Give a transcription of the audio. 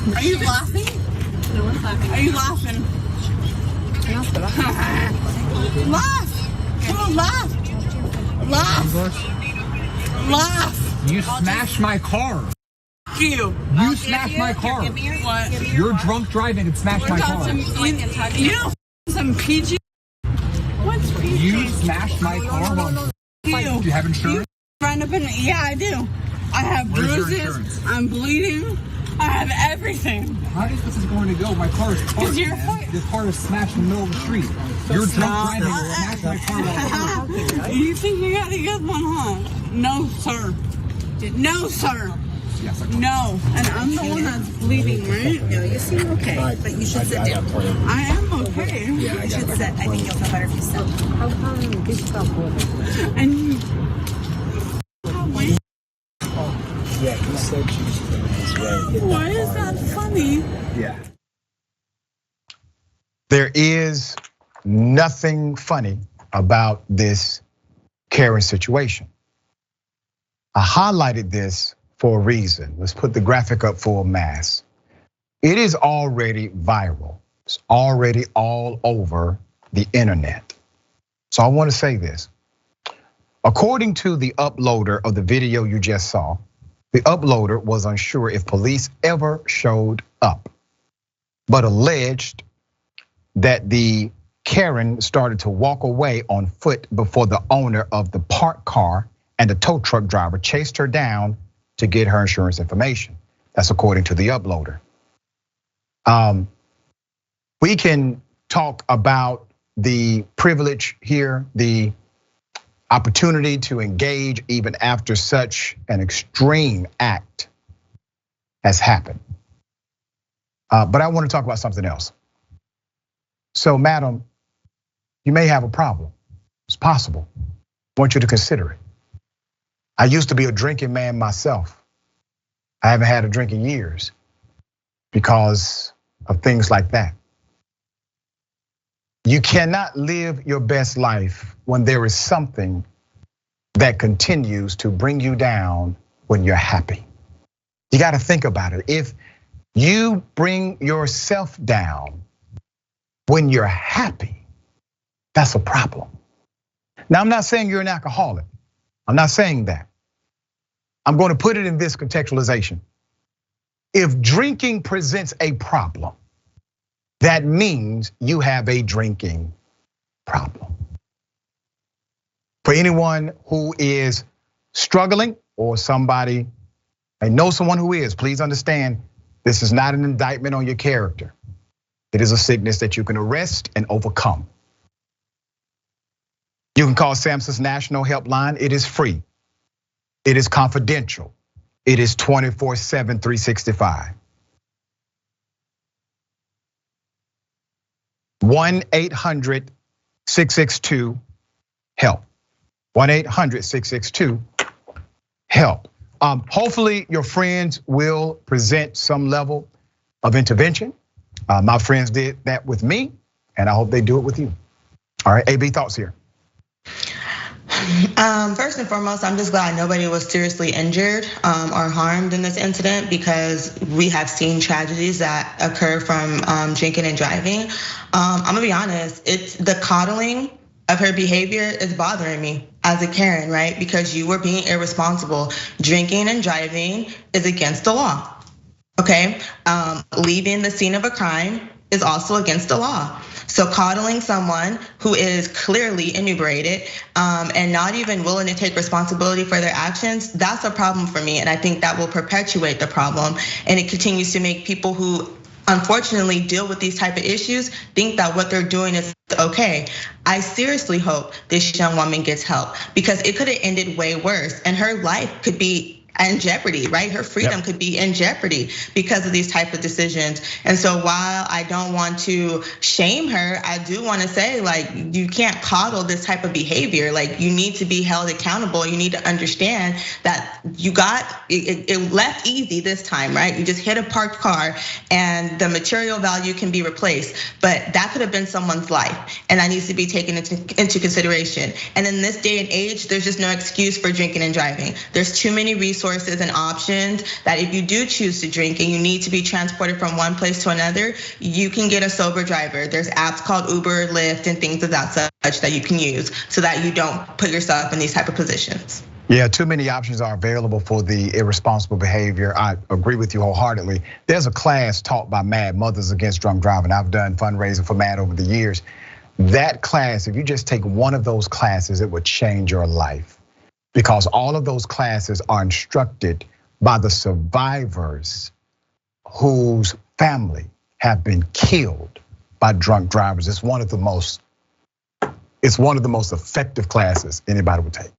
Are you laughing? No one's laughing. Are you laughing? Laugh! Come on, laugh! Laugh! Laugh! You smashed my car. You. You smashed my car. What? You're drunk driving and smashed my car. You know some PG? What's PG? You smashed my car. Do you have insurance? Run up in, yeah, I do. I have Where's your bruises. insurance? I'm bleeding. I have everything. How do you think this is going to go? My car is parked. You're This car is smashed in the middle of the street. You're drunk driving and smashed my car. You think you got a good one, huh? No, sir. No, sir. Yes, I No. And I'm the one that's bleeding, right? No, you seem okay, but you should sit down. I am okay. You should sit. I think you'll feel better if you sit. How come this got And you. Yeah, he said she was going this way. Why is that funny? Yeah. There is nothing funny about this Karen situation. I highlighted this for a reason. Let's put the graphic up full mass. It is already viral. It's already all over the internet. So I want to say this. According to the uploader of the video you just saw, the uploader was unsure if police ever showed up, but alleged that the Karen started to walk away on foot before the owner of the parked car and the tow truck driver chased her down to get her insurance information. That's according to the uploader. We can talk about the privilege here, the opportunity to engage even after such an extreme act has happened. But I want to talk about something else. So, madam, you may have a problem. It's possible. I want you to consider it. I used to be a drinking man myself. I haven't had a drink in years because of things like that. You cannot live your best life when there is something that continues to bring you down when you're happy. You got to think about it. If you bring yourself down when you're happy, that's a problem. Now, I'm not saying you're an alcoholic. I'm not saying that. I'm going to put it in this contextualization. If drinking presents a problem, that means you have a drinking problem. For anyone who is struggling or somebody, I know someone who is, please understand, this is not an indictment on your character. It is a sickness that you can arrest and overcome. You can call Samson's National Helpline. It is free. It is confidential. It is 24/7, 365. 1-800-662-HELP. 1-800-662-HELP. Hopefully your friends will present some level of intervention. My friends did that with me, and I hope they do it with you. All right, A.B. thoughts here. First and foremost, I'm just glad nobody was seriously injured or harmed in this incident, because we have seen tragedies that occur from drinking and driving. I'm gonna be honest, it's the coddling of her behavior is bothering me as a Karen, right? Because you were being irresponsible. Drinking and driving is against the law, okay? Leaving the scene of a crime is also against the law. So coddling someone who is clearly inebriated and not even willing to take responsibility for their actions, that's a problem for me. And I think that will perpetuate the problem. And it continues to make people who unfortunately deal with these type of issues think that what they're doing is okay. I seriously hope this young woman gets help, because it could have ended way worse and her life could be in jeopardy, right? Her freedom could be in jeopardy because of these type of decisions. And so while I don't want to shame her, I do want to say, like, you can't coddle this type of behavior. Like, you need to be held accountable. You need to understand that you got, it left easy this time, right? You just hit a parked car and the material value can be replaced, but that could have been someone's life, and that needs to be taken into consideration. And in this day and age, there's just no excuse for drinking and driving. There's too many resources resources and options that if you do choose to drink and you need to be transported from one place to another, you can get a sober driver. There's apps called Uber, Lyft, and things of that such that you can use so that you don't put yourself in these type of positions. Yeah, too many options are available for the irresponsible behavior. I agree with you wholeheartedly. There's a class taught by MAD, Mothers Against Drunk Driving. I've done fundraising for MAD over the years. That class, if you just take one of those classes, it would change your life. Because all of those classes are instructed by the survivors whose family have been killed by drunk drivers. It's one of the most effective classes anybody would take.